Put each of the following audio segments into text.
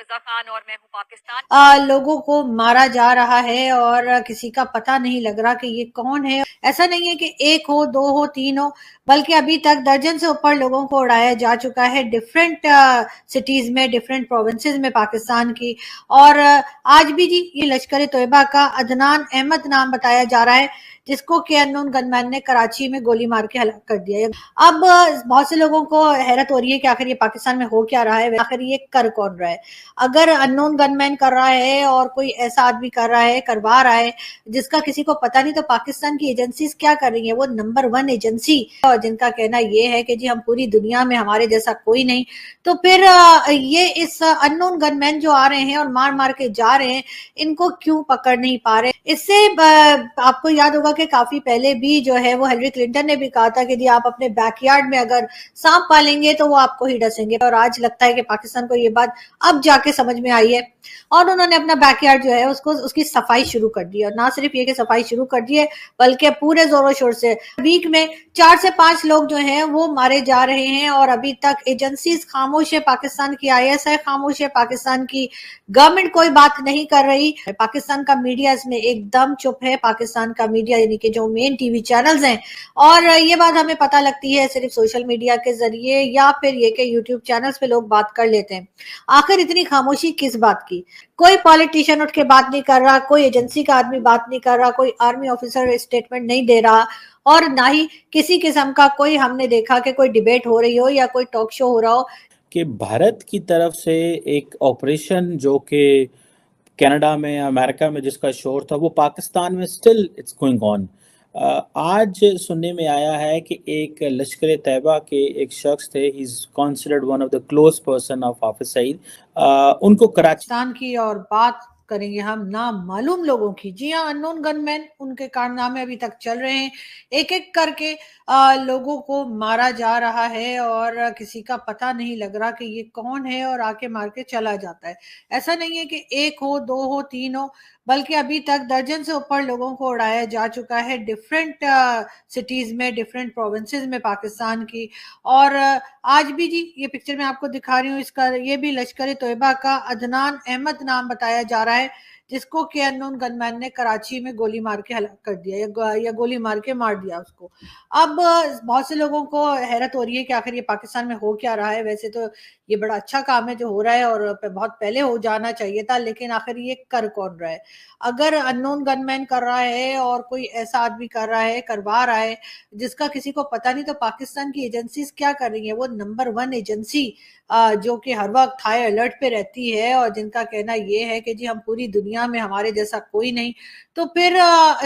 रजा खान और मैं हूँ पाकिस्तान। लोगों को मारा जा रहा है और किसी का पता नहीं लग रहा कि ये कौन है। ऐसा नहीं है कि एक हो, दो हो, तीन हो, बल्कि अभी तक दर्जन से ऊपर लोगों को उड़ाया जा चुका है डिफरेंट सिटीज में, डिफरेंट प्रोविंसेस में पाकिस्तान की। और आज भी जी ये लश्कर तोयबा का अदनान अहमद नाम बताया जा रहा है, जिसको के अननोन गनमैन ने कराची में गोली मार के हलाक कर दिया है। अब बहुत से लोगों को हैरत हो रही है कि आखिर ये पाकिस्तान में हो क्या रहा है, आखिर ये कर कौन रहा है। अगर अननोन गनमैन कर रहा है और कोई ऐसा आदमी कर रहा है, करवा रहा है, जिसका किसी को पता नहीं, तो पाकिस्तान की एजेंसीज क्या कर रही है? वो नंबर वन एजेंसी और जिनका कहना ये है कि जी हम पूरी दुनिया में हमारे जैसा कोई नहीं। तो फिर ये इस अननोन गनमैन जो आ रहे हैं और मार मार के जा रहे हैं, इनको क्यों पकड़ नहीं पा रहे? इससे आपको याद होगा कि काफी पहले भी जो है वो हिलरी क्लिंटन ने भी कहा था कि जी आप अपने बैकयार्ड में अगर सांप पालेंगे तो वो आपको ही डसेंगे। और आज लगता है कि पाकिस्तान को ये बात अब जाके समझ में आई है और उन्होंने अपना बैकयार्ड जो है उसको उसकी सफाई शुरू कर दी। और ना सिर्फ ये कि सफाई शुरू कर दी है, बल्कि पूरे जोरों शोर से वीक में 4 से 5 लोग जो हैं वो मारे जा रहे हैं। और अभी तक एजेंसीज खामोश है, पाकिस्तान की ISI खामोश है, पाकिस्तान की गवर्नमेंट कोई बात नहीं कर रही, पाकिस्तान का मीडिया इसमें एकदम चुप है। पाकिस्तान का मीडिया यानी कि जो मेन टीवी चैनल्स हैं, और ये बात हमें पता लगती है सिर्फ सोशल मीडिया के जरिए या फिर ये कि यूट्यूब चैनल्स पे लोग बात कर लेते हैं। आखिर इतनी खामोशी किस बात की? कोई पॉलिटिशियन उठ के बात नहीं कर रहा, कोई एजेंसी का आदमी बात नहीं कर रहा, कोई आर्मी ऑफिसर स्टेटमेंट नहीं दे रहा, और ना ही किसी किस्म का कोई हमने देखा कि कोई डिबेट हो रही हो या कोई टॉक शो हो रहा हो। कि भारत की तरफ से एक ऑपरेशन जो कि कनाडा में या अमेरिका में जिसका शोर था, वो पाकिस्तान में स्टिल इट्स गोइंग ऑन। आज सुनने में आया है कि एक लश्कर तैयबा के एक शख्स थे, he is considered one of the close person of Hafiz Saeed. उनको कराची पाकिस्तान की और बात करेंगे हम नाम मालूम लोगों की। जी हाँ, अननोन गनमैन, उनके कारनामे अभी तक चल रहे हैं। एक एक करके लोगों को मारा जा रहा है और किसी का पता नहीं लग रहा कि ये कौन है, और आके मार के चला जाता है। ऐसा नहीं है कि एक हो, दो हो, तीन हो, बल्कि अभी तक दर्जन से ऊपर लोगों को उड़ाया जा चुका है डिफरेंट सिटीज में, डिफरेंट प्रोविंसेस में पाकिस्तान की। और आज भी जी ये पिक्चर मैं आपको दिखा रही हूँ, इसका ये भी लश्कर तोयबा का अदनान अहमद नाम बताया जा रहा है, जिसको के अननोन गनमैन ने कराची में गोली मार के हलाक कर दिया या गोली मार के मार दिया उसको। अब बहुत से लोगों को हैरत हो रही है कि आखिर ये पाकिस्तान में हो क्या रहा है। वैसे तो ये बड़ा अच्छा काम है जो हो रहा है और बहुत पहले हो जाना चाहिए था, लेकिन आखिर ये कर कौन रहा है? अगर अननोन गनमैन कर रहा है और कोई ऐसा आदमी कर रहा है, करवा रहा है, जिसका किसी को पता नहीं, तो पाकिस्तान की एजेंसीज क्या कर रही है? वो नंबर वन एजेंसी जो कि हर वक्त हाई अलर्ट पे रहती है और जिनका कहना ये है कि जी हम पूरी दुनिया में हमारे जैसा कोई नहीं। तो फिर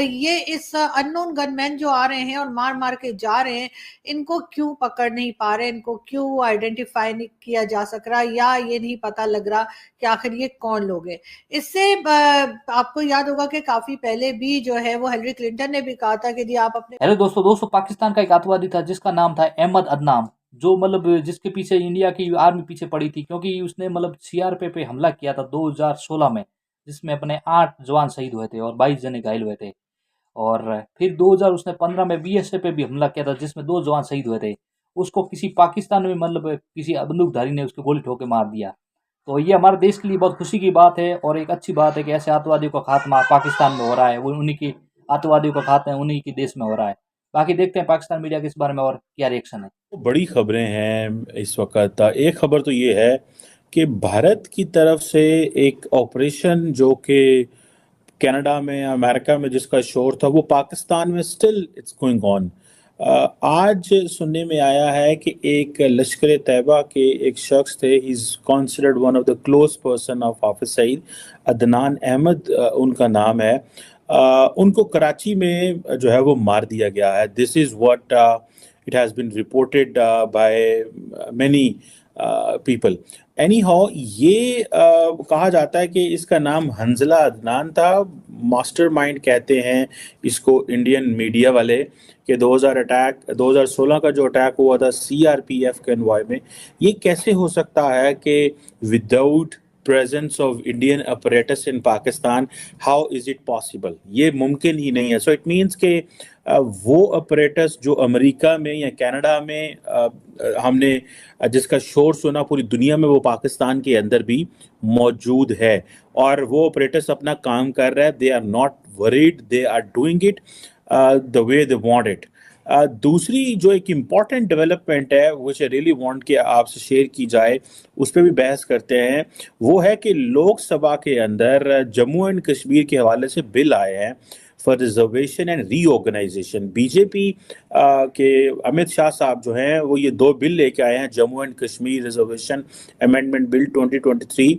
ये इस अननोन गनमैन जो आ रहे हैं और मार मार के जा रहे हैं, इनको क्यों पकड़ नहीं पा रहे? इनको क्यों आइडेंटिफाई नहीं किया जा सक रहा, या ये नहीं पता लग रहा कि आखिर ये कौन लोग हैं? इससे आपको याद होगा कि काफी पहले भी जो है वो हिलरी क्लिंटन ने भी कहा था कि जी आप अपने हेलो दोस्तों पाकिस्तान का एक आतंकवादी था जिसका नाम था अहमद अदनाम, जो मतलब जिसके पीछे इंडिया की आर्मी पीछे पड़ी थी, क्योंकि उसने मतलब सीआरपी पे हमला किया था 2016 में, जिसमें अपने 8 जवान शहीद हुए थे और 22 जने घायल हुए थे। और फिर 2015 में बीएसएफ पे भी हमला किया था जिसमें 2 जवान शहीद हुए थे। उसको किसी पाकिस्तान में मतलब किसी बंदूकधारी ने उसको गोली ठोक के मार दिया। तो ये हमारे देश के लिए बहुत खुशी की बात है और एक अच्छी बात है कि ऐसे आतंकवादियों का खात्मा पाकिस्तान में हो रहा है, वो उन्हीं की आतंकवादियों का खात्मा उन्हीं के देश में हो रहा है। बाकी देखते हैं पाकिस्तान मीडिया के इस बारे में और क्या रिएक्शन है। बड़ी खबरें हैं इस वक्त। एक खबर तो ये है कि भारत की तरफ से एक ऑपरेशन जो कि कनाडा में या अमेरिका में जिसका शोर था, वो पाकिस्तान में स्टिल इट्स गोइंग ऑन। आज सुनने में आया है कि एक लश्कर तैयबा के एक शख्स थे, he is considered one of the close person of Hafiz Saeed, Adnan Ahmed उनका नाम है। उनको कराची में जो है वो मार दिया गया है। This is what it has been reported by many people. Anyhow, ये कहा जाता है कि इसका नाम हंजला अदनान था। मास्टरमाइंड कहते हैं इसको इंडियन मीडिया वाले, कि 2016 का जो अटैक हुआ था सीआरपीएफ के कन्वॉय में, ये कैसे हो सकता है कि without presence of Indian apparatus in Pakistan, how is it possible? ये मुमकिन ही नहीं है. So it means कि वो apparatus जो अमेरिका में या कनाडा में हमने जिसका शोर सुना पूरी दुनिया में, वो पाकिस्तान के अंदर भी मौजूद है और वो apparatus अपना काम कर रहा है. They are not worried, they are doing it the way they want it. दूसरी जो एक इम्पॉर्टेंट डेवलपमेंट है विच आई रियली वांट कि आपसे शेयर की जाए, उस पर भी बहस करते हैं, वो है कि लोकसभा के अंदर जम्मू एंड कश्मीर के हवाले से बिल आए हैं for reservation and reorganisation. BJP के अमित शाह साहब जो हैं वो ये 2 बिल लेके आए हैं, Jammu and Kashmir reservation amendment bill 2023,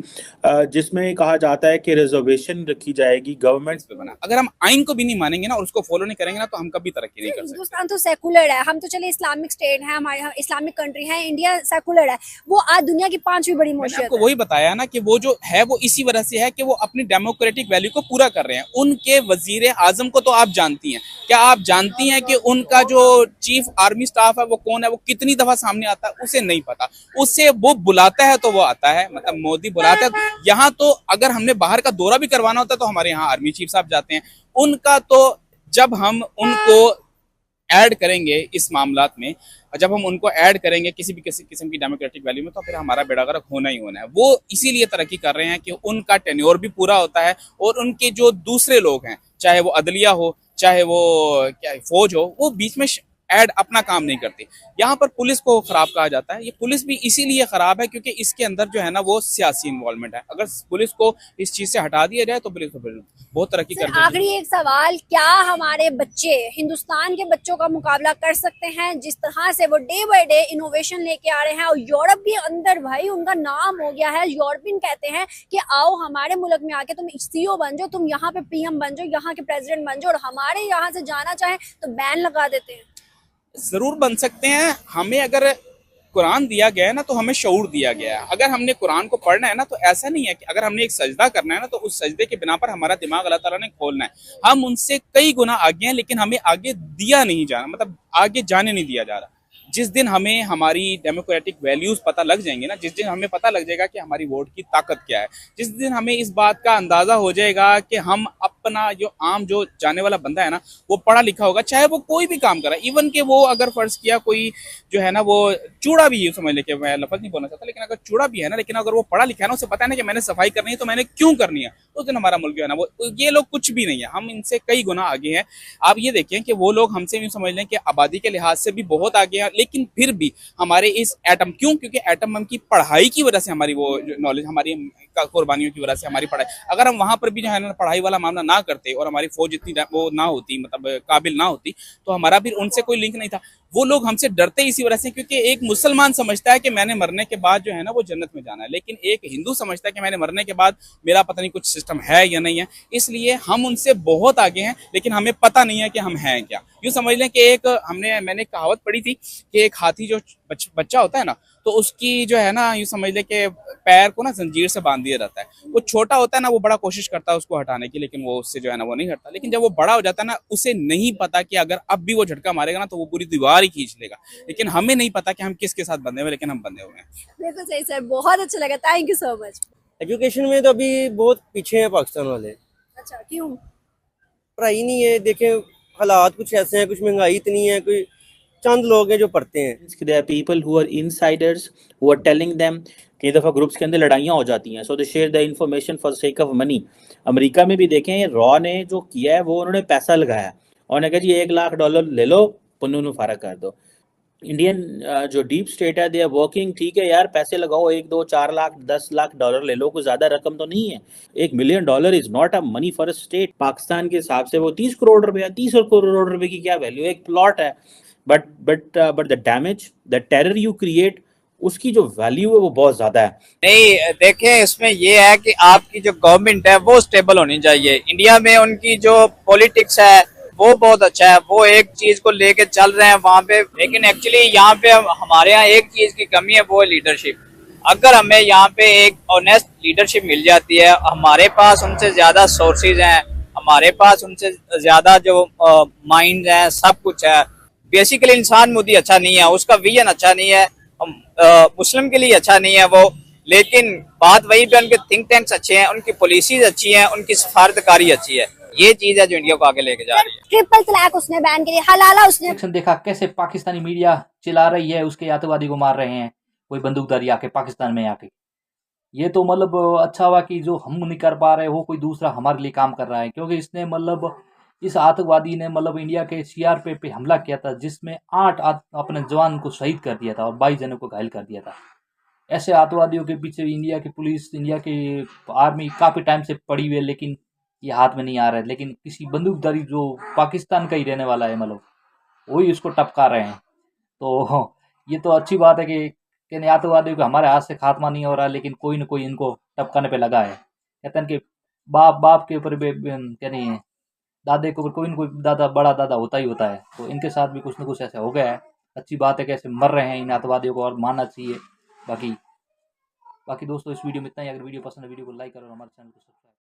जिसमें कहा जाता है कि रिजर्वेशन रखी जाएगी गवर्नमेंट पे बना. अगर हम आइन को भी नहीं मानेंगे ना और उसको फॉलो नहीं करेंगे ना तो हम कभी तरक्की नहीं कर सकते. हिंदुस्तान तो सेकुलर है, हम तो चले इस्लामिक स्टेट है, हमारे इस्लामिक कंट्री है, इंडिया सेकुलर है, वो आज दुनिया की 5वीं बड़ी मुल्क आपको वही बताया ना कि वो जो है वो इसी वजह से है कि वो अपनी डेमोक्रेटिक वैल्यू को पूरा कर रहे हैं. उनके वजीर आजम को तो आप जानती हैं, क्या आप जानती हैं कि उनका जो चीफ आर्मी स्टाफ है वो कौन है, वो कितनी दफा सामने आता है, उसे नहीं पता. उससे वो बुलाता है तो वो आता है, मतलब मोदी बुलाता है. यहाँ तो अगर हमने बाहर का दौरा भी करवाना होता है तो हमारे यहाँ आर्मी चीफ साहब जाते हैं. उनका तो जब हम उनको ऐड करेंगे इस मामलात में, जब हम उनको ऐड करेंगे किसी किस्म की डेमोक्रेटिक वैल्यू में, तो फिर हमारा बेड़ा गर्क होना ही होना है. वो इसीलिए तरक्की कर रहे हैं कि उनका टेन्योर भी पूरा होता है और उनके जो दूसरे लोग हैं, चाहे वो अदलिया हो, चाहे वो क्या फौज हो, वो बीच में ऐड अपना काम नहीं करती. यहाँ पर पुलिस को खराब कहा जाता है. ये पुलिस भी इसीलिए खराब है क्योंकि इसके अंदर जो है ना वो सियासी इन्वॉल्वमेंट है. अगर पुलिस को इस चीज से हटा दिया जाए तो पुलिस बहुत तरक्की कर. आखिरी एक सवाल, क्या हमारे बच्चे हिंदुस्तान के बच्चों का मुकाबला कर सकते हैं जिस तरह से वो डे बाय डे इनोवेशन लेके आ रहे हैं? और यूरोप के अंदर भाई उनका नाम हो गया है, यूरोपियन कहते हैं कि आओ हमारे मुल्क में आके तुम CEO बन जाओ, तुम यहाँ पे PM बन जाओ, यहाँ के प्रेसिडेंट बन जाओ, और हमारे यहाँ से जाना चाहें तो बैन लगा देते हैं. जरूर बन सकते हैं. हमें अगर कुरान दिया गया है ना तो हमें शऊर दिया गया है. अगर हमने कुरान को पढ़ना है ना तो ऐसा नहीं है कि अगर हमने एक सजदा करना है ना तो उस सजदे के बिना पर हमारा दिमाग अल्लाह ताला ने खोलना है. हम उनसे कई गुना आगे हैं लेकिन हमें आगे दिया नहीं जाना, मतलब आगे जाने नहीं दिया जा रहा. जिस दिन हमें हमारी डेमोक्रेटिक वैल्यूज पता लग जाएंगे ना, जिस दिन हमें पता लग जाएगा कि हमारी वोट की ताकत क्या है, जिस दिन हमें इस बात का अंदाजा हो जाएगा कि हम अपना जो आम जो जाने वाला बंदा है ना वो पढ़ा लिखा होगा, चाहे वो कोई भी काम करे, इवन के वो अगर फर्ज किया कोई जो है ना वो चूड़ा भी समझ ले के, मैं लफ्ज नहीं बोलना चाहता, लेकिन अगर चूड़ा भी है ना, लेकिन अगर वो पढ़ा लिखा है ना, उसे पता है ना कि मैंने सफाई करनी है तो मैंने क्यों करनी है, उस दिन हमारा मुल्क जो है ना वो, ये लोग कुछ भी नहीं है. हम इनसे कई गुना आगे हैं. आप ये देखें कि वो लोग हमसे यूँ समझ लें कि आबादी के लिहाज से भी बहुत आगे हैं, लेकिन फिर भी हमारे इस एटम, क्यों? क्योंकि एटम हम की पढ़ाई की वजह से, हमारी वो नॉलेज, हमारी कुर्बानियों की वजह से हमारी पढ़ाई, अगर हम वहां पर भी जो है ना पढ़ाई वाला मामला ना करते और हमारी फौज इतनी वो ना होती, मतलब काबिल ना होती, तो हमारा भी उनसे कोई लिंक नहीं था. वो लोग हमसे डरते इसी वजह से क्योंकि एक मुसलमान समझता है कि मैंने मरने के बाद जो है ना वो जन्नत में जाना है, लेकिन एक हिंदू समझता है कि मैंने मरने के बाद मेरा पता नहीं कुछ सिस्टम है या नहीं है. इसलिए हम उनसे बहुत आगे हैं लेकिन हमें पता नहीं है कि हम हैं क्या. यूँ समझ लें कि मैंने कहावत पढ़ी थी कि एक हाथी जो बच्चा होता है ना, तो उसकी जो है ना यूँ समझ लें कि पैर को ना जंजीर से बांध दिया जाता है. वो छोटा होता है ना, वो बड़ा कोशिश करता है उसको हटाने की, लेकिन वो उससे जो है ना वो नहीं हटता. लेकिन जब वो बड़ा हो जाता है ना, उसे नहीं पता कि अगर अब भी वो झटका मारेगा ना तो वो पूरी दीवार ही खींच लेगा. लेकिन हमें नहीं पता कि हम किसके साथ बंधे हुए, लेकिन हम बंधे हुए हैं. बिल्कुल सही सर, बहुत अच्छा लगा, thank you so much. Education में तो अभी बहुत पीछे हैं पाकिस्तान वाले. अच्छा, क्यों? पढ़ाई नहीं है. देखें हालात कुछ ऐसे हैं, कुछ महंगाई इतनी है, कोई चंद लोग हैं जो पढ़ते हैं. There are people who are insiders who are telling them. कई दफ़ा ग्रुप्स के अंदर लड़ाइयाँ हो जाती हैं, so they share the information for sake of money. America में भी देखें, रॉ ने जो किया है वो उन्होंने पैसा लगाया और उन्होंने कहा जी $1 लाख ले लो, पुन्नू फारा कर दो. इंडियन जो डीप स्टेट है, दे आर वर्किंग. ठीक है यार, पैसे लगाओ, 1, 2, 4 लाख, $10 लाख ले लो, कोई ज्यादा रकम तो नहीं है. $1 million is not a money for a state. Pakistan के हिसाब से वो 30 करोड़ रुपया, 30 करोड़ रुपए की क्या वैल्यू, एक प्लॉट है. But the damage, the terror you create, उसकी जो वैल्यू है वो बहुत ज्यादा है. नहीं, देखें इसमें ये है कि आपकी जो गवर्नमेंट है वो स्टेबल होनी चाहिए. इंडिया में उनकी जो पॉलिटिक्स है वो बहुत अच्छा है, वो एक चीज को लेके चल रहे हैं वहाँ पे, लेकिन एक्चुअली यहाँ पे हमारे यहाँ एक चीज की कमी है, वो है लीडरशिप. अगर हमें यहाँ पे एक ऑनेस्ट लीडरशिप मिल जाती है, हमारे पास उनसे ज्यादा सोर्सेज हैं, हमारे पास उनसे ज्यादा जो माइंड है, सब कुछ है. बेसिकली इंसान मोदी अच्छा नहीं है, उसका विजन अच्छा नहीं है, मुस्लिम के लिए अच्छा नहीं है, वो लेकिन बात वही पे उनके थिंक टैंक्स अच्छे हैं, उनकी पॉलिसीज अच्छी हैं, उनकी सफारतकारी अच्छी है। ये चीज है जो इंडिया को आगे लेके जा रही है। ट्रिपल तलाक उसने बैन करी, हलाला उसने एक्शन देखा कैसे पाकिस्तानी मीडिया चिल्ला रही है उसके आतंकवादी को मार रहे हैं कोई बंदूकधारी आके पाकिस्तान में आके। ये तो मतलब अच्छा हुआ कि जो हम नहीं कर पा रहे हो कोई दूसरा हमारे लिए काम कर रहा है, क्योंकि इसने मतलब इस आतंकवादी ने मतलब इंडिया के सीआरपीएफ पे हमला किया था जिसमें 8 अपने जवान को शहीद कर दिया था और 22 जनों को घायल कर दिया था। ऐसे आतंकवादियों के पीछे इंडिया की पुलिस, इंडिया की आर्मी काफ़ी टाइम से पड़ी हुई है, लेकिन ये हाथ में नहीं आ रहा है। लेकिन किसी बंदूकधारी जो पाकिस्तान का ही रहने वाला है मतलब वही उसको टपका रहे हैं। तो ये तो अच्छी बात है कि आतंकवादियों को हमारे हाथ से खात्मा नहीं हो रहा, लेकिन कोई ना कोई इनको टपकाने पे लगा है। कहते हैं कि बाप बाप के ऊपर क्या नहीं है, दादे के ऊपर कोई ना कोई दादा बड़ा दादा होता ही होता है। तो इनके साथ भी कुछ ना कुछ ऐसा हो गया है। अच्छी बात है कैसे मर रहे हैं इन आतंकवादियों को और मानना चाहिए। बाकी बाकी दोस्तों इस वीडियो में इतना ही। अगर वीडियो पसंद है वीडियो को लाइक करो और हमारे चैनल को सब्सक्राइब